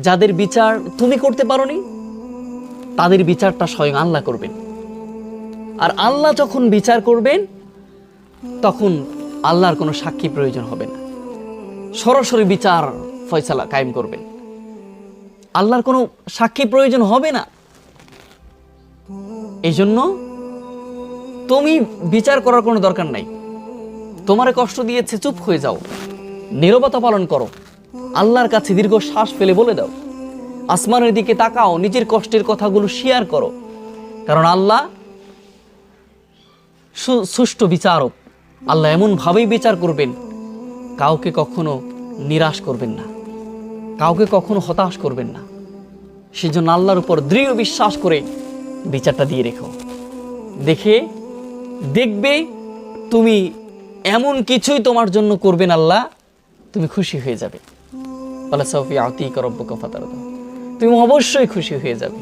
যাদের বিচার তুমি করতে পারোনি, তাদের বিচারটা স্বয়ং আল্লাহ করবেন। আর আল্লাহ যখন বিচার করবেন, তখন আল্লাহর কোনো সাক্ষী প্রয়োজন হবে না, সরাসরি বিচার ফয়সালা কায়েম করবেন। আল্লাহর কোনো সাক্ষী প্রয়োজন হবে না। এই জন্য তুমি বিচার করার কোনো দরকার নাই। তোমারে কষ্ট দিয়েছে, চুপ হয়ে যাও, নীরবতা পালন করো, আল্লাহর কাছে দীর্ঘ শ্বাস ফেলে বলে দাও, আসমানের দিকে তাকাও, নিজের কষ্টের কথাগুলো শেয়ার করো। কারণ আল্লাহ সুষ্ঠু বিচারক। আল্লাহ এমনভাবেই বিচার করবেন, কাউকে কখনো নিরাশ করবেন না, কাউকে কখনো হতাশ করবেন না। সেজন্য আল্লাহর উপর দৃঢ় বিশ্বাস করে বিচারটা দিয়ে রেখো। দেখবে তুমি এমন কিছুই তোমার জন্য করবেন আল্লাহ, তুমি খুশি হয়ে যাবে। তুমি অবশ্যই খুশি হয়ে যাবে।